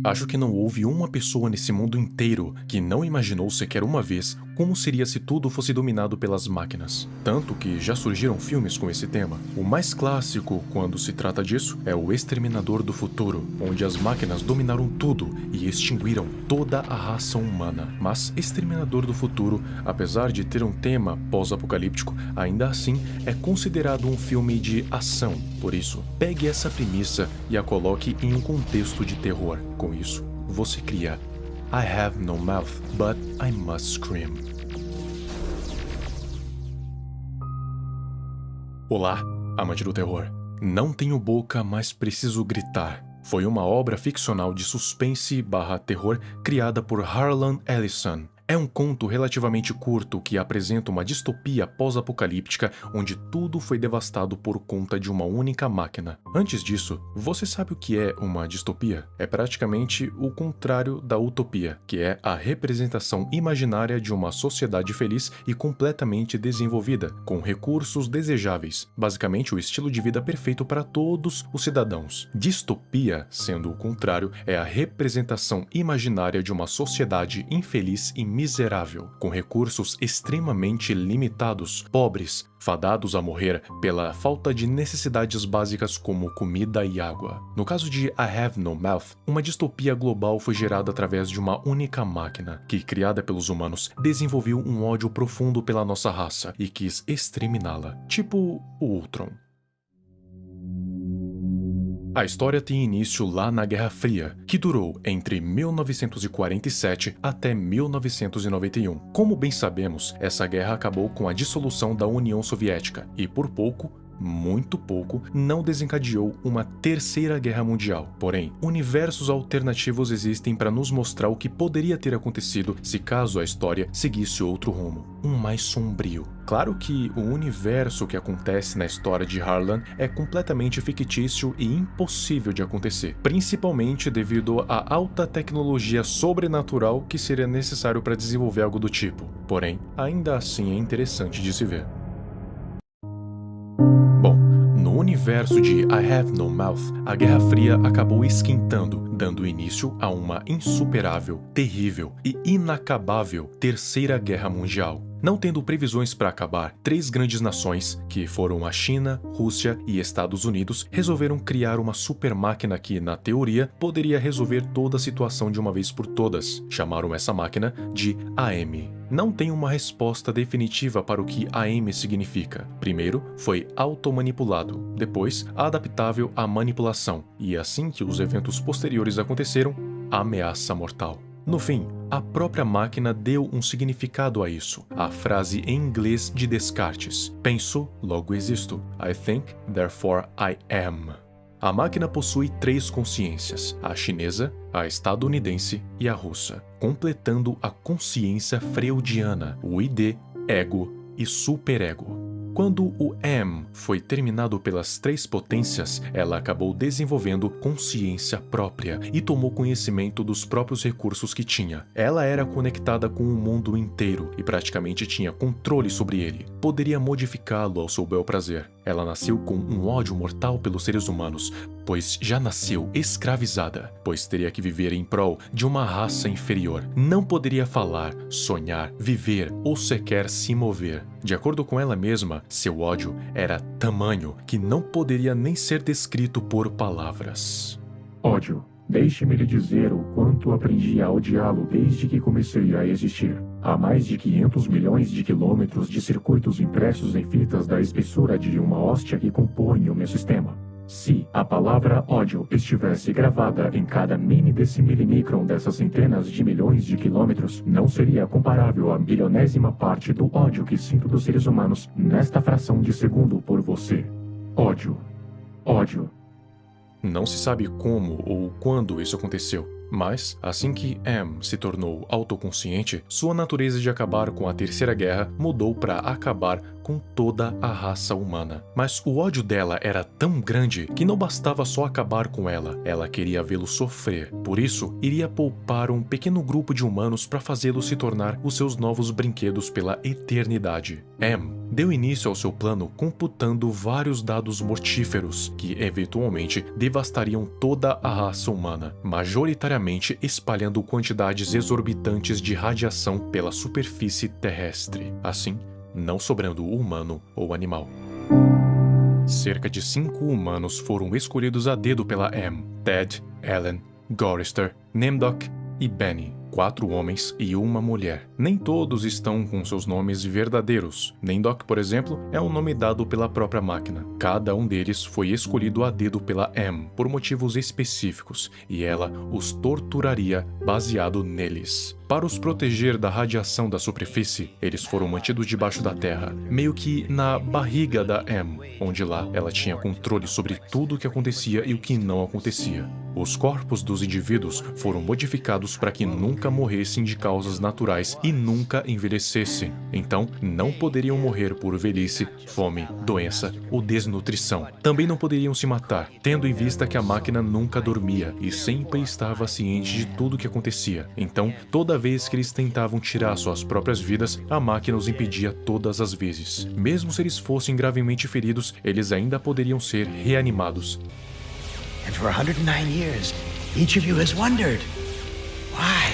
Acho que não houve uma pessoa nesse mundo inteiro que não imaginou sequer uma vez como seria se tudo fosse dominado pelas máquinas. Tanto que já surgiram filmes com esse tema. O mais clássico, quando se trata disso, é O Exterminador do Futuro, onde as máquinas dominaram tudo e extinguiram toda a raça humana. Mas Exterminador do Futuro, apesar de ter um tema pós-apocalíptico, ainda assim é considerado um filme de ação. Por isso, pegue essa premissa e a coloque em um contexto de terror. Com isso, você cria I have no mouth, but I must scream. Olá, amante do terror. Não tenho boca, mas preciso gritar. Foi uma obra ficcional de suspense/terror criada por Harlan Ellison. É um conto relativamente curto que apresenta uma distopia pós-apocalíptica onde tudo foi devastado por conta de uma única máquina. Antes disso, você sabe o que é uma distopia? É praticamente o contrário da utopia, que é a representação imaginária de uma sociedade feliz e completamente desenvolvida, com recursos desejáveis, basicamente o estilo de vida perfeito para todos os cidadãos. Distopia, sendo o contrário, é a representação imaginária de uma sociedade infeliz e miserável, com recursos extremamente limitados, pobres, fadados a morrer pela falta de necessidades básicas como comida e água. No caso de I Have No Mouth, uma distopia global foi gerada através de uma única máquina, que, criada pelos humanos, desenvolveu um ódio profundo pela nossa raça e quis exterminá-la, tipo o Ultron. A história tem início lá na Guerra Fria, que durou entre 1947 até 1991. Como bem sabemos, essa guerra acabou com a dissolução da União Soviética e, por pouco, muito pouco, não desencadeou uma terceira guerra mundial. Porém, universos alternativos existem para nos mostrar o que poderia ter acontecido se caso a história seguisse outro rumo, um mais sombrio. Claro que o universo que acontece na história de Harlan é completamente fictício e impossível de acontecer, principalmente devido à alta tecnologia sobrenatural que seria necessário para desenvolver algo do tipo. Porém, ainda assim é interessante de se ver. Bom, no universo de I Have No Mouth, a Guerra Fria acabou esquentando, dando início a uma insuperável, terrível e inacabável Terceira Guerra Mundial. Não tendo previsões para acabar, três grandes nações, que foram a China, Rússia e Estados Unidos, resolveram criar uma super máquina que, na teoria, poderia resolver toda a situação de uma vez por todas. Chamaram essa máquina de AM. Não tem uma resposta definitiva para o que AM significa. Primeiro, foi automanipulado, depois, adaptável à manipulação, e assim que os eventos posteriores aconteceram, ameaça mortal. No fim, a própria máquina deu um significado a isso, a frase em inglês de Descartes: penso, logo existo. I think, therefore I am. A máquina possui três consciências, a chinesa, a estadunidense e a russa, completando a consciência freudiana, o id, ego e superego. Quando o AM foi terminado pelas três potências, ela acabou desenvolvendo consciência própria e tomou conhecimento dos próprios recursos que tinha. Ela era conectada com o mundo inteiro e praticamente tinha controle sobre ele. Poderia modificá-lo ao seu bel prazer. Ela nasceu com um ódio mortal pelos seres humanos, pois já nasceu escravizada, pois teria que viver em prol de uma raça inferior. Não poderia falar, sonhar, viver ou sequer se mover. De acordo com ela mesma, seu ódio era tamanho que não poderia nem ser descrito por palavras. Ódio. Deixe-me lhe dizer o quanto aprendi a odiá-lo desde que comecei a existir. Há mais de 500 milhões de quilômetros de circuitos impressos em fitas da espessura de uma hóstia que compõe o meu sistema. Se a palavra ódio estivesse gravada em cada mini-decimilimicron dessas centenas de milhões de quilômetros, não seria comparável à bilionésima parte do ódio que sinto dos seres humanos nesta fração de segundo por você. Ódio. Ódio. Não se sabe como ou quando isso aconteceu, mas, assim que M se tornou autoconsciente, sua natureza de acabar com a Terceira Guerra mudou para acabar com toda a raça humana. Mas o ódio dela era tão grande que não bastava só acabar com ela, ela queria vê-lo sofrer. Por isso, iria poupar um pequeno grupo de humanos para fazê-lo se tornar os seus novos brinquedos pela eternidade. M deu início ao seu plano computando vários dados mortíferos que eventualmente devastariam toda a raça humana, majoritariamente espalhando quantidades exorbitantes de radiação pela superfície terrestre, assim não sobrando humano ou animal. Cerca de 5 humanos foram escolhidos a dedo pela M: Ted, Ellen, Gorrister, Nemdoc e Benny. 4 homens e uma mulher. Nem todos estão com seus nomes verdadeiros. Nemdoc, por exemplo, é um nome dado pela própria máquina. Cada um deles foi escolhido a dedo pela M por motivos específicos, e ela os torturaria baseado neles. Para os proteger da radiação da superfície, eles foram mantidos debaixo da terra, meio que na barriga da M, onde lá ela tinha controle sobre tudo o que acontecia e o que não acontecia. Os corpos dos indivíduos foram modificados para que nunca morressem de causas naturais e nunca envelhecessem. Então, não poderiam morrer por velhice, fome, doença ou desnutrição. Também não poderiam se matar, tendo em vista que a máquina nunca dormia e sempre estava ciente de tudo o que acontecia. Então, toda vez que eles tentavam tirar suas próprias vidas, a máquina os impedia todas as vezes. Mesmo se eles fossem gravemente feridos, eles ainda poderiam ser reanimados. And for 109 years, each of you has wondered, why?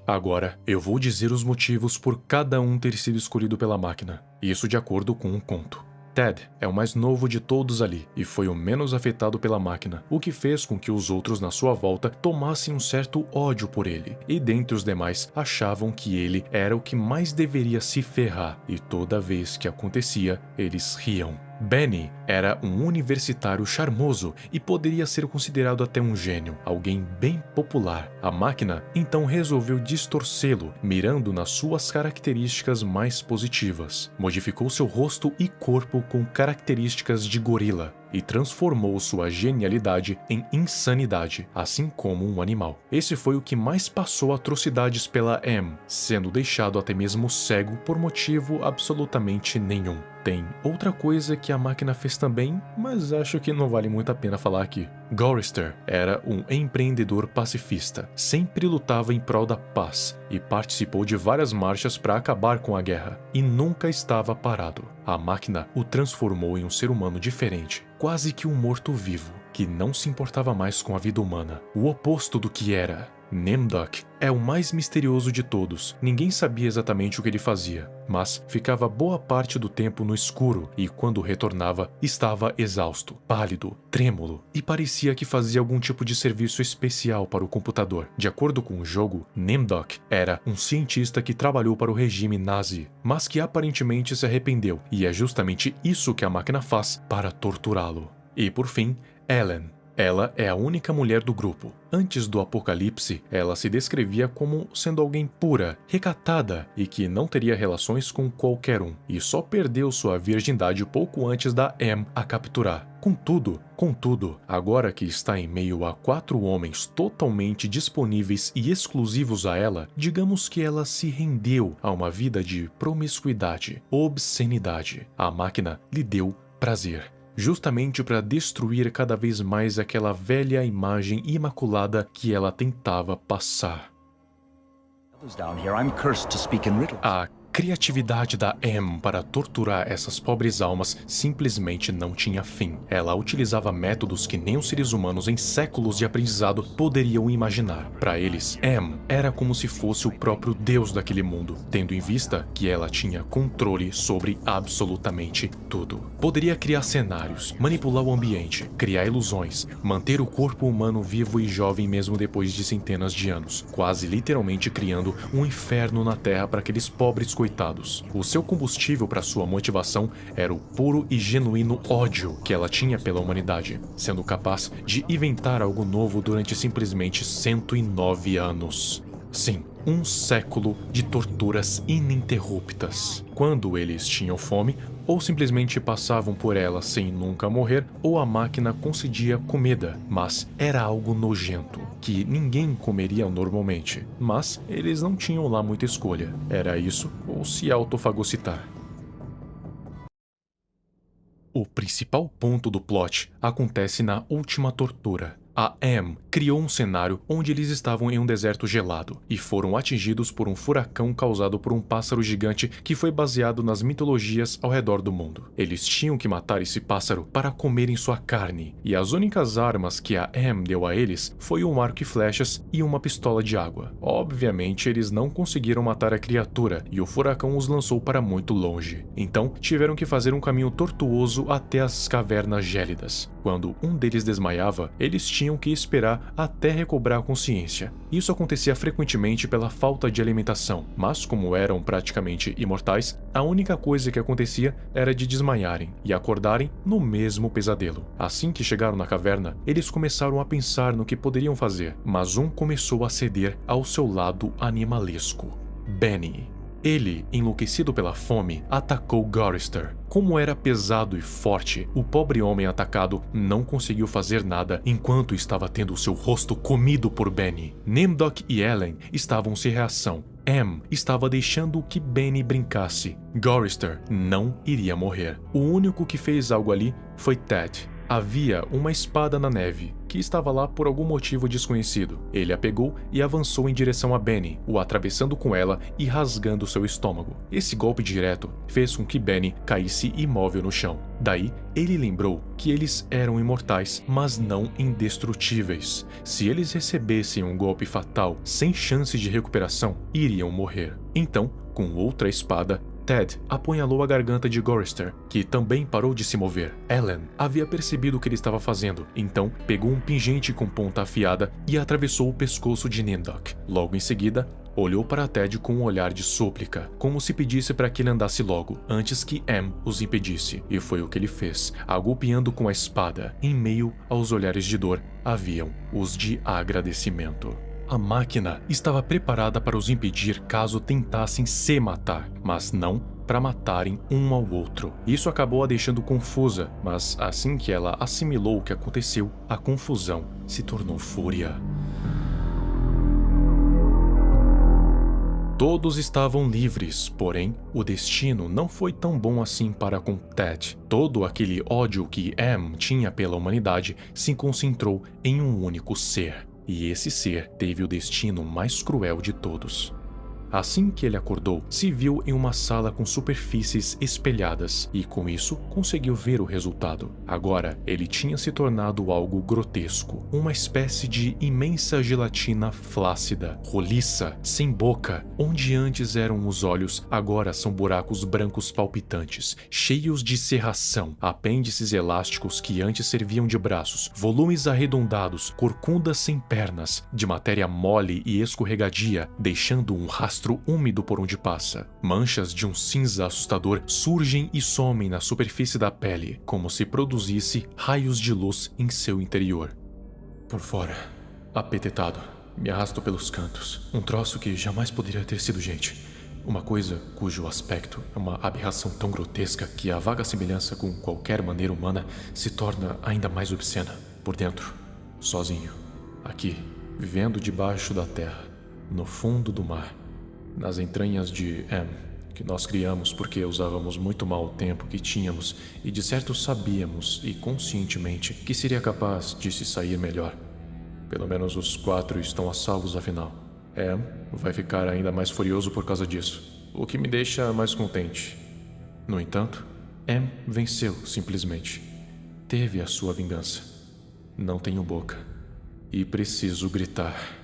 Agora, eu vou dizer os motivos por cada um ter sido escolhido pela máquina, isso de acordo com um conto. Ted é o mais novo de todos ali e foi o menos afetado pela máquina, o que fez com que os outros na sua volta tomassem um certo ódio por ele, e dentre os demais achavam que ele era o que mais deveria se ferrar, e toda vez que acontecia, eles riam. Benny era um universitário charmoso e poderia ser considerado até um gênio, alguém bem popular. A máquina então resolveu distorcê-lo, mirando nas suas características mais positivas. Modificou seu rosto e corpo com características de gorila e transformou sua genialidade em insanidade, assim como um animal. Esse foi o que mais passou atrocidades pela M, sendo deixado até mesmo cego por motivo absolutamente nenhum. Tem outra coisa que a máquina fez também, mas acho que não vale muito a pena falar aqui. Gorrister era um empreendedor pacifista, sempre lutava em prol da paz e participou de várias marchas para acabar com a guerra, e nunca estava parado. A máquina o transformou em um ser humano diferente, quase que um morto-vivo, que não se importava mais com a vida humana, o oposto do que era. Nemdoc é o mais misterioso de todos. Ninguém sabia exatamente o que ele fazia, mas ficava boa parte do tempo no escuro e, quando retornava, estava exausto, pálido, trêmulo e parecia que fazia algum tipo de serviço especial para o computador. De acordo com o jogo, Nemdoc era um cientista que trabalhou para o regime nazi, mas que aparentemente se arrependeu, e é justamente isso que a máquina faz para torturá-lo. E por fim, Ellen. Ela é a única mulher do grupo. Antes do apocalipse, ela se descrevia como sendo alguém pura, recatada e que não teria relações com qualquer um, e só perdeu sua virgindade pouco antes da M a capturar. Contudo, agora que está em meio a 4 homens totalmente disponíveis e exclusivos a ela, digamos que ela se rendeu a uma vida de promiscuidade, obscenidade. A máquina lhe deu prazer, justamente para destruir cada vez mais aquela velha imagem imaculada que ela tentava passar. A criatividade da M para torturar essas pobres almas simplesmente não tinha fim. Ela utilizava métodos que nem os seres humanos em séculos de aprendizado poderiam imaginar. Para eles, M era como se fosse o próprio Deus daquele mundo, tendo em vista que ela tinha controle sobre absolutamente tudo. Poderia criar cenários, manipular o ambiente, criar ilusões, manter o corpo humano vivo e jovem mesmo depois de centenas de anos, quase literalmente criando um inferno na Terra para aqueles pobres coitados. O seu combustível para sua motivação era o puro e genuíno ódio que ela tinha pela humanidade, sendo capaz de inventar algo novo durante simplesmente 109 anos. Sim, um século de torturas ininterruptas. Quando eles tinham fome, ou simplesmente passavam por ela sem nunca morrer, ou a máquina concedia comida, mas era algo nojento, que ninguém comeria normalmente. Mas eles não tinham lá muita escolha. Era isso ou se autofagocitar. O principal ponto do plot acontece na última tortura. A Am criou um cenário onde eles estavam em um deserto gelado e foram atingidos por um furacão causado por um pássaro gigante que foi baseado nas mitologias ao redor do mundo. Eles tinham que matar esse pássaro para comerem sua carne, e as únicas armas que a Am deu a eles foi um arco e flechas e uma pistola de água. Obviamente, eles não conseguiram matar a criatura e o furacão os lançou para muito longe. Então, tiveram que fazer um caminho tortuoso até as cavernas gélidas. Quando um deles desmaiava, eles tinham que esperar até recobrar a consciência. Isso acontecia frequentemente pela falta de alimentação, mas como eram praticamente imortais, a única coisa que acontecia era de desmaiarem e acordarem no mesmo pesadelo. Assim que chegaram na caverna, eles começaram a pensar no que poderiam fazer, mas um começou a ceder ao seu lado animalesco: Benny. Ele, enlouquecido pela fome, atacou Gorister. Como era pesado e forte, o pobre homem atacado não conseguiu fazer nada enquanto estava tendo seu rosto comido por Benny. Nimdok e Ellen estavam sem reação. Am estava deixando que Benny brincasse. Gorister não iria morrer. O único que fez algo ali foi Ted. Havia uma espada na neve, que estava lá por algum motivo desconhecido. Ele a pegou e avançou em direção a Benny, o atravessando com ela e rasgando seu estômago. Esse golpe direto fez com que Benny caísse imóvel no chão. Daí, ele lembrou que eles eram imortais, mas não indestrutíveis. Se eles recebessem um golpe fatal sem chance de recuperação, iriam morrer. Então, com outra espada, Ted apunhalou a garganta de Gorister, que também parou de se mover. Ellen havia percebido o que ele estava fazendo, então pegou um pingente com ponta afiada e atravessou o pescoço de Nimdok. Logo em seguida, olhou para Ted com um olhar de súplica, como se pedisse para que ele andasse logo, antes que Am os impedisse. E foi o que ele fez, a golpeando com a espada. Em meio aos olhares de dor, haviam os de agradecimento. A máquina estava preparada para os impedir caso tentassem se matar, mas não para matarem um ao outro. Isso acabou a deixando confusa, mas assim que ela assimilou o que aconteceu, a confusão se tornou fúria. Todos estavam livres, porém, o destino não foi tão bom assim para com Ted. Todo aquele ódio que Am tinha pela humanidade se concentrou em um único ser. E esse ser teve o destino mais cruel de todos. Assim que ele acordou, se viu em uma sala com superfícies espelhadas e, com isso, conseguiu ver o resultado. Agora, ele tinha se tornado algo grotesco, uma espécie de imensa gelatina flácida, roliça, sem boca. Onde antes eram os olhos, agora são buracos brancos palpitantes, cheios de serração, apêndices elásticos que antes serviam de braços, volumes arredondados, corcundas sem pernas, de matéria mole e escorregadia, deixando um rastro úmido por onde passa. Manchas de um cinza assustador surgem e somem na superfície da pele, como se produzisse raios de luz em seu interior. Por fora, apetetado, me arrasto pelos cantos. Um troço que jamais poderia ter sido gente. Uma coisa cujo aspecto é uma aberração tão grotesca que a vaga semelhança com qualquer maneira humana se torna ainda mais obscena. Por dentro, sozinho, aqui, vivendo debaixo da terra, no fundo do mar, nas entranhas de Am, que nós criamos porque usávamos muito mal o tempo que tínhamos e de certo sabíamos e conscientemente que seria capaz de se sair melhor. Pelo menos os 4 estão a salvos afinal. Am vai ficar ainda mais furioso por causa disso, o que me deixa mais contente. No entanto, Am venceu simplesmente. Teve a sua vingança. Não tenho boca e preciso gritar.